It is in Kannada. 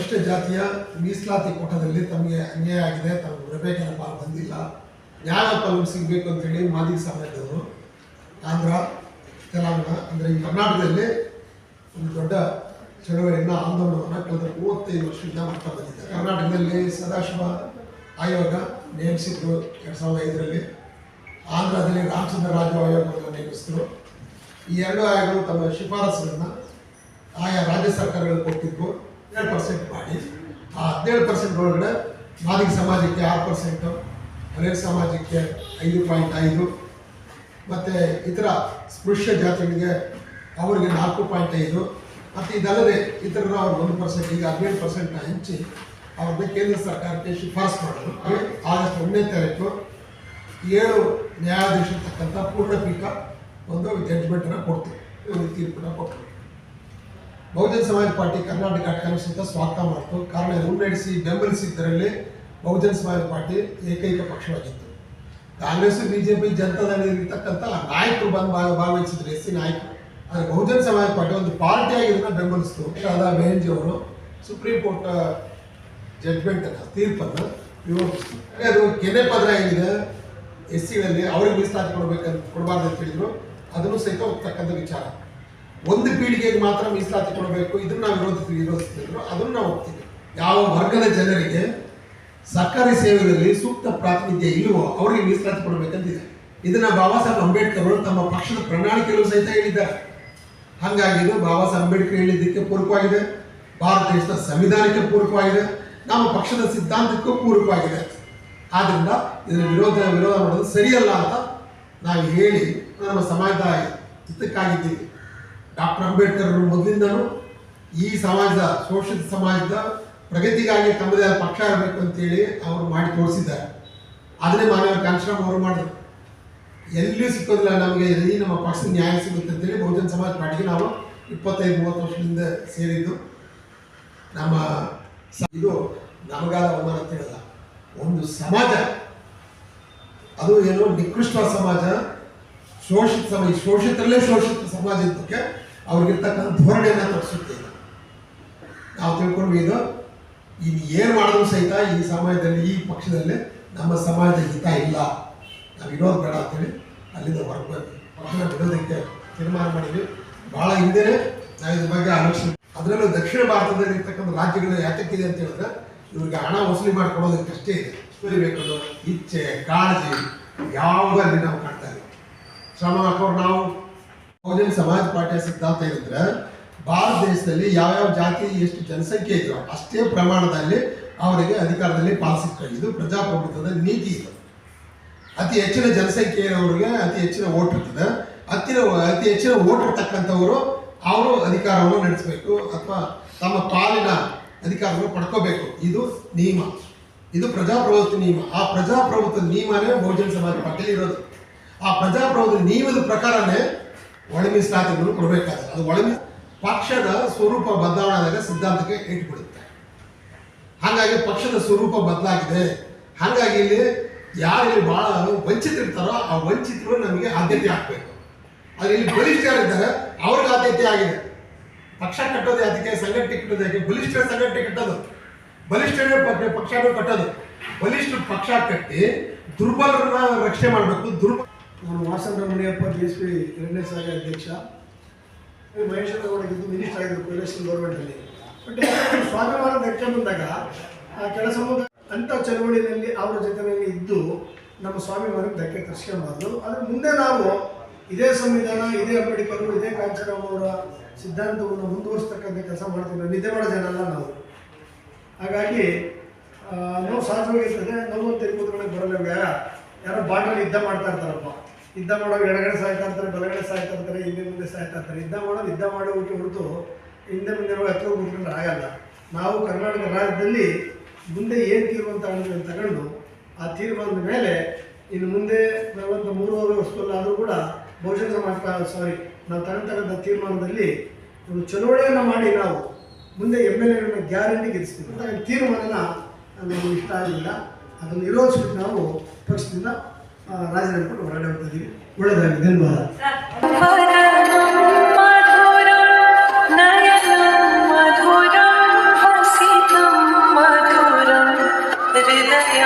ಪರಿಶಿಷ್ಟ ಜಾತಿಯ ಮೀಸಲಾತಿ ಕೋಟಾದಲ್ಲಿ ತಮಗೆ ಅನ್ಯಾಯ ಆಗಿದೆ, ತಮಗೆ ಬರಬೇಕಾದ ಪಾಲು ಬಂದಿಲ್ಲ, ನ್ಯಾಯ ಪಾಲು ಸಿಗಬೇಕು ಅಂತೇಳಿ ಮಾದಿಗ ಸಮಾಜದವರು ಆಂಧ್ರ ತೆಲಂಗಾಣ ಅಂದರೆ ಈ ಕರ್ನಾಟಕದಲ್ಲಿ ಒಂದು ದೊಡ್ಡ ಚಳವಳಿಯನ್ನು ಆಂದೋಲನವನ್ನು ಕಳೆದ 35 ವರ್ಷದಿಂದ ಮಾಡ್ತಾ ಬಂದಿದ್ದಾರೆ. ಕರ್ನಾಟಕದಲ್ಲಿ ಸದಾಶಿವ ಆಯೋಗ ನೇಮಿಸಿದ್ರು 2005ರಲ್ಲಿ, ಆಂಧ್ರದಲ್ಲಿ ರಾಮಚಂದ್ರ ರಾಜು ಆಯೋಗವನ್ನು ನೇಮಿಸಿದ್ರು. ಈ ಎರಡು ಆಯೋಗಗಳು ತಮ್ಮ ಶಿಫಾರಸುಗಳನ್ನು ಆಯಾ ರಾಜ್ಯ ಸರ್ಕಾರಗಳು ಕೊಟ್ಟಿದ್ದು 17% ಮಾಡಿ ಆ 17% ಒಳಗಡೆ ಮಾದಿಗ ಸಮಾಜಕ್ಕೆ 6%, ಹಳೆಯ ಸಮಾಜಕ್ಕೆ 5.5 ಮತ್ತು ಇತರ ಸ್ಪೃಶ್ಯ ಜಾತಿಗಳಿಗೆ ಅವರಿಗೆ 4.5 ಮತ್ತು ಇದಲ್ಲದೆ ಇತರರು ಅವ್ರಿಗೆ 1%, ಈಗ 17% ಹಂಚಿ ಅವ್ರನ್ನ ಕೇಂದ್ರ ಸರ್ಕಾರಕ್ಕೆ ಶಿಫಾರಸು ಮಾಡೋದು. ಆಗಸ್ಟ್ 1ನೇ ತಾರೀಕು 7 ನ್ಯಾಯಾಧೀಶರ್ತಕ್ಕಂಥ ಪೂರ್ಣಪೀಠ ಒಂದು ಜಡ್ಜ್ಮೆಂಟನ್ನು ಕೊಡ್ತು, ಒಂದು ತೀರ್ಪನ್ನು ಕೊಟ್ಟರು. ಬಹುಜನ ಸಮಾಜ ಪಾರ್ಟಿ ಕರ್ನಾಟಕ ಘಟಕ ಸ್ವಾಗತ ಮಾಡಿತು. ಕಾರಣ ಮುನ್ನಡೆಸಿ ಬೆಂಬಲಿಸಿದ್ದರಲ್ಲಿ ಬಹುಜನ ಸಮಾಜ ಪಾರ್ಟಿ ಏಕೈಕ ಪಕ್ಷವಾಗಿತ್ತು. ಕಾಂಗ್ರೆಸ್, ಬಿಜೆಪಿ, ಜನತಾದಳ ಇರತಕ್ಕಂಥ ನಾಯಕರು ಬಂದು ಭಾಗವಹಿಸಿದ್ರು, ಎಸ್ ಸಿ ನಾಯಕರು. ಆದರೆ ಬಹುಜನ ಸಮಾಜ ಪಾರ್ಟಿ ಒಂದು ಪಾರ್ಟಿಯಾಗಿ ಇದನ್ನು ಬೆಂಬಲಿಸಿತು. ರಾಧಾ ಬೆಹೆನ್ಜಿ ಅವರು ಸುಪ್ರೀಂ ಕೋರ್ಟ್ ಜಡ್ಜ್ಮೆಂಟನ್ನು, ತೀರ್ಪನ್ನು ವಿರೋಧಿಸಿತು. ಅದು ಕೆನೆ ಪದ್ರ ಏನಿದೆ ಎಸ್ ಸಿಗಳಲ್ಲಿ ಅವ್ರಿಗೆ ಮೀಸಲಾತಿ ಕೊಡಬಾರ್ದು ಅಂತ ಹೇಳಿದ್ರು. ಅದನ್ನು ಸಹಿತ ಹೋಗ್ತಕ್ಕಂಥ ವಿಚಾರ. ಒಂದು ಪೀಳಿಗೆಗೆ ಮಾತ್ರ ಮೀಸಲಾತಿ ಕೊಡಬೇಕು, ಇದನ್ನು ನಾವು ವಿರೋಧಿಸ್ತಿದ್ರು. ಅದನ್ನು ನಾವು ಹೋಗ್ತೀವಿ. ಯಾವ ವರ್ಗದ ಜನರಿಗೆ ಸರ್ಕಾರಿ ಸೇವೆಯಲ್ಲಿ ಸೂಕ್ತ ಪ್ರಾತಿನಿಧ್ಯ ಇಲ್ಲವೋ ಅವರಿಗೆ ಮೀಸಲಾತಿ ಕೊಡಬೇಕಂತಿದೆ. ಇದನ್ನ ಬಾಬಾ ಸಾಹೇಬ್ ಅಂಬೇಡ್ಕರ್ ಅವರು ತಮ್ಮ ಪಕ್ಷದ ಪ್ರಣಾಳಿಕೆಯಲ್ಲೂ ಸಹಿತ ಹೇಳಿದ್ದಾರೆ. ಹಾಗಾಗಿ ಇದು ಬಾಬಾ ಸಾಹೇಬ್ ಅಂಬೇಡ್ಕರ್ ಹೇಳಿದ್ದಕ್ಕೆ ಪೂರಕವಾಗಿದೆ, ಭಾರತ ದೇಶದ ಸಂವಿಧಾನಕ್ಕೆ ಪೂರಕವಾಗಿದೆ, ನಮ್ಮ ಪಕ್ಷದ ಸಿದ್ಧಾಂತಕ್ಕೂ ಪೂರಕವಾಗಿದೆ. ಆದ್ದರಿಂದ ಇದನ್ನು ವಿರೋಧ ಮಾಡೋದು ಸರಿಯಲ್ಲ ಅಂತ ನಾವು ಹೇಳಿ ನಮ್ಮ ಸಮಾಜದ ಹಿತಕ್ಕಾಗಿದ್ದೀವಿ. ಡಾಕ್ಟರ್ ಅಂಬೇಡ್ಕರ್ ಅವರು ಮೊದಲಿಂದನೂ ಈ ಸಮಾಜದ, ಶೋಷಿತ ಸಮಾಜದ ಪ್ರಗತಿಗಾಗಿ ತಮ್ಮದೇ ಆದ ಪಕ್ಷ ಇರಬೇಕು ಅಂತೇಳಿ ಅವರು ಮಾಡಿ ತೋರಿಸಿದ್ದಾರೆ. ಅದನ್ನೇ ಮಾನವ ಕಾಂಶರಾಮ್ ಅವರು ಮಾಡಿದ್ರು. ಎಲ್ಲಿಯೂ ಸಿಕ್ಕೋದಿಲ್ಲ ನಮಗೆ, ಎಲ್ಲಿ ನಮ್ಮ ಪಕ್ಷದ ನ್ಯಾಯ ಸಿಗುತ್ತೆ ಅಂತೇಳಿ ಬಹುಜನ ಸಮಾಜ ಪಾರ್ಟಿಗೆ ನಾವು 25-30 ವರ್ಷದಿಂದ ಸೇರಿದ್ದು. ನಮ್ಮ ಇದು ನಮಗಾದ ಅವಮಾನ ಅಂತ ಹೇಳಲ್ಲ, ಒಂದು ಸಮಾಜ ಅದು ಏನೋ ನಿಕೃಷ್ಟ ಸಮಾಜ, ಶೋಷಿತ ಸಮಾಜ, ಶೋಷಿತರಲ್ಲೇ ಶೋಷಿತ ಸಮಾಜದ ಬಗ್ಗೆ ಅವ್ರಿಗಿರ್ತಕ್ಕಂಥ ಧೋರಣೆಯನ್ನು ತೋರಿಸುತ್ತೆ. ನಾವು ತಿಳ್ಕೊಂಡು ಇದು ಏನು ಮಾಡಿದ್ರು ಸಹಿತ ಈ ಸಮಾಜದಲ್ಲಿ, ಈ ಪಕ್ಷದಲ್ಲಿ ನಮ್ಮ ಸಮಾಜದ ಹಿತ ಇಲ್ಲ, ನಾವು ಇರೋದು ಬೇಡ ಅಂತೇಳಿ ಅಲ್ಲಿಂದ ಹೊರಬೇಕು, ಪಕ್ಷನ ಬಿಡೋದಕ್ಕೆ ತೀರ್ಮಾನ ಮಾಡಿದ್ವಿ. ಭಾಳ ಹಿಂದೆಯೇ ನಾವು ಇದ್ರ ಬಗ್ಗೆ ಆಲೋಚನೆ. ಅದರಲ್ಲೂ ದಕ್ಷಿಣ ಭಾರತದಲ್ಲಿ ಇರ್ತಕ್ಕಂಥ ರಾಜ್ಯಗಳು ಯಾತಕ್ಕಿದೆ ಅಂತ ಹೇಳಿದ್ರೆ ಇವ್ರಿಗೆ ಹಣ ವಸೂಲಿ ಮಾಡಿಕೊಡೋದಕ್ಕಷ್ಟೇ ಇದೆ. ಸುರಿಬೇಕದು ಇಚ್ಛೆ, ಕಾಳಜಿ ಯಾವುದಲ್ಲಿ ನಾವು ಕಾಣ್ತಾ ಇದ್ದೀವಿ. ಶ್ರಮ ಹಾಕೋರು ನಾವು. ಬಹುಜನ ಸಮಾಜ ಪಾರ್ಟಿಯ ಸಿದ್ಧಾಂತ ಏನಿದ್ರೆ ಭಾರತ ದೇಶದಲ್ಲಿ ಯಾವ್ಯಾವ ಜಾತಿ ಎಷ್ಟು ಜನಸಂಖ್ಯೆ ಇದೆಯೋ ಅಷ್ಟೇ ಪ್ರಮಾಣದಲ್ಲಿ ಅವರಿಗೆ ಅಧಿಕಾರದಲ್ಲಿ ಪಾಲಿಸಿಕೊಳ್ಳಿ. ಇದು ಪ್ರಜಾಪ್ರಭುತ್ವದ ನೀತಿ. ಇದು ಅತಿ ಹೆಚ್ಚಿನ ಜನಸಂಖ್ಯೆ ಇರೋರಿಗೆ ಅತಿ ಹೆಚ್ಚಿನ ಓಟ್ ಇರ್ತದೆ. ಅತಿ ಹೆಚ್ಚಿನ ಓಟ್ ಇರ್ತಕ್ಕಂಥವರು ಅವರು ಅಧಿಕಾರವನ್ನು ನಡೆಸಬೇಕು ಅಥವಾ ತಮ್ಮ ಪಾಲಿನ ಅಧಿಕಾರವನ್ನು ಪಡ್ಕೋಬೇಕು. ಇದು ನಿಯಮ, ಇದು ಪ್ರಜಾಪ್ರಭುತ್ವ ನಿಯಮ. ಆ ಪ್ರಜಾಪ್ರಭುತ್ವ ನಿಯಮನೇ ಬಹುಜನ ಸಮಾಜ ಪಾರ್ಟಿಯಲ್ಲಿ ಇರೋದು. ಆ ಪ್ರಜಾಪ್ರಭುತ್ವ ನಿಯಮದ ಪ್ರಕಾರನೇ ಒಳ ಮೀಸಲಾತಿಗಳನ್ನು ಕೊಡಬೇಕಾದ್ರೆ ಅದು ಪಕ್ಷದ ಸ್ವರೂಪ ಬದಲಾವಣೆಯಾದಾಗ ಸಿದ್ಧಾಂತಕ್ಕೆ ಇಟ್ಬಿಡುತ್ತೆ. ಹಾಗಾಗಿ ಪಕ್ಷದ ಸ್ವರೂಪ ಬದಲಾಗಿದೆ. ಹಾಗಾಗಿ ಇಲ್ಲಿ ಯಾರು ಭಾಳ ವಂಚಿತರಿರ್ತಾರೋ ಆ ವಂಚಿತರು ನಮಗೆ ಆದ್ಯತೆ ಹಾಕಬೇಕು. ಆದರೆ ಇಲ್ಲಿ ಬಲಿಷ್ಠರಿದ್ದಾರೆ, ಅವ್ರಿಗೆ ಆದ್ಯತೆ ಆಗಿದೆ. ಪಕ್ಷ ಕಟ್ಟೋದು ಅದಕ್ಕೆ, ಸಂಘಟನೆ ಕಟ್ಟೋದು ಯಾಕೆ? ಬಲಿಷ್ಠ ಸಂಘಟನೆ ಕಟ್ಟೋದು, ಬಲಿಷ್ಠರೇ ಪಕ್ಷನೂ ಕಟ್ಟೋದು. ಬಲಿಷ್ಠ ಪಕ್ಷ ಕಟ್ಟಿ ದುರ್ಬಲರನ್ನ ರಕ್ಷಣೆ ಮಾಡಬೇಕು. ನಾನು ವಾಸಂದ್ರ ಮುನಿಯಪ್ಪ, BSP 2ನೇ ಸಾಲಿನ ಅಧ್ಯಕ್ಷ. ಮಹೇಶ್ವರ ಗೌಡಗಿದ್ದು ಮಿನಿಸ್ಟರ್ ಆಗಿದ್ರು ಕೋಲೇಶ್ವರ ಗೌರ್ಮೆಂಟಲ್ಲಿ. ಬಟ್ ಸ್ವಾಭಿಮಾನ ಧಕ್ಕೆ ಬಂದಾಗ ಆ ಕೆಲಸ ಅಂಥ ಚಳವಳಿಯಲ್ಲಿ ಅವರ ಜೊತೆಯಲ್ಲಿ ಇದ್ದು ನಮ್ಮ ಸ್ವಾಭಿಮಾನಕ್ಕೆ ಧಕ್ಕೆ ತರಿಸ್ಕೊಬಾರ್ದು. ಆದರೆ ಮುಂದೆ ನಾವು ಇದೇ ಸಂವಿಧಾನ, ಇದೇ ಅಂಬೇಡ್ಕರ್, ಇದೇ ಕಾಂಚರಾಮ್ ಅವರ ಸಿದ್ಧಾಂತವನ್ನು ಮುಂದುವರಿಸ್ತಕ್ಕಂಥ ಕೆಲಸ ಮಾಡ್ತೀವಿ. ನಿದ್ದೆ ಮಾಡೋ ಜನ ಅಲ್ಲ ನಾವು. ಹಾಗಾಗಿ ನಾವು ಸಹಜವಾಗಿರ್ತದೆ, ನಮ್ಮಂತ ಕೂತ್ಕೊಳ್ಳೋಕೆ ಬರಲ್ಲ. ಯಾರೋ ಬಾಟಲ್ಲಿ ಯುದ್ಧ ಮಾಡ್ತಾ ಇರ್ತಾರಪ್ಪ, ಯುದ್ಧ ಮಾಡೋರು ಎಡಗಡೆ ಸಾಯ್ತಾ ಇರ್ತಾರೆ, ಬಲಗಡೆ ಸಾಯ್ತಾ ಇರ್ತಾರೆ, ಹಿಂದೆ ಮುಂದೆ ಸಾಯ್ತಾ ಇರ್ತಾರೆ. ಯುದ್ಧ ಮಾಡೋಕೆ ಹೊರತು ಹಿಂದೆ ಮುಂದೆ ಹತ್ರ ಕೂತ್ಕೊಂಡ್ರೆ ಆಗಲ್ಲ. ನಾವು ಕರ್ನಾಟಕ ರಾಜ್ಯದಲ್ಲಿ ಮುಂದೆ ಏನು ತೀರ್ಮಾನ ತಗೊಂಡು ಆ ತೀರ್ಮಾನದ ಮೇಲೆ ಇನ್ನು ಮುಂದೆ ಬರುವಂಥ 3 ವರ್ಷದಲ್ಲಾದರೂ ಕೂಡ ಬಹುಶಃ ನಾವು ತಗೊಂತಕ್ಕಂಥ ತೀರ್ಮಾನದಲ್ಲಿ ಒಂದು ಚಳವಳಿಯನ್ನು ಮಾಡಿ ನಾವು ಮುಂದೆ MLA ಗ್ಯಾರಂಟಿ ಗೆಲ್ಲಿಸ್ತೀವಿ. ತೀರ್ಮಾನನ ನಮಗೆ ಇಷ್ಟ ಆಗಲಿಲ್ಲ, ಅದನ್ನು ವಿರೋಧಿಸ್ಬಿಟ್ಟು ನಾವು ಪಕ್ಷದಿಂದ ರಾಜೀನಾಮೆ ಕೊಟ್ಟು ಹೊರಗಡೆ ಹೋಗ್ತಿದ್ದೀವಿ. ಒಳ್ಳೆಯದಾಗಿ ಧನ್ಯವಾದ. वेदया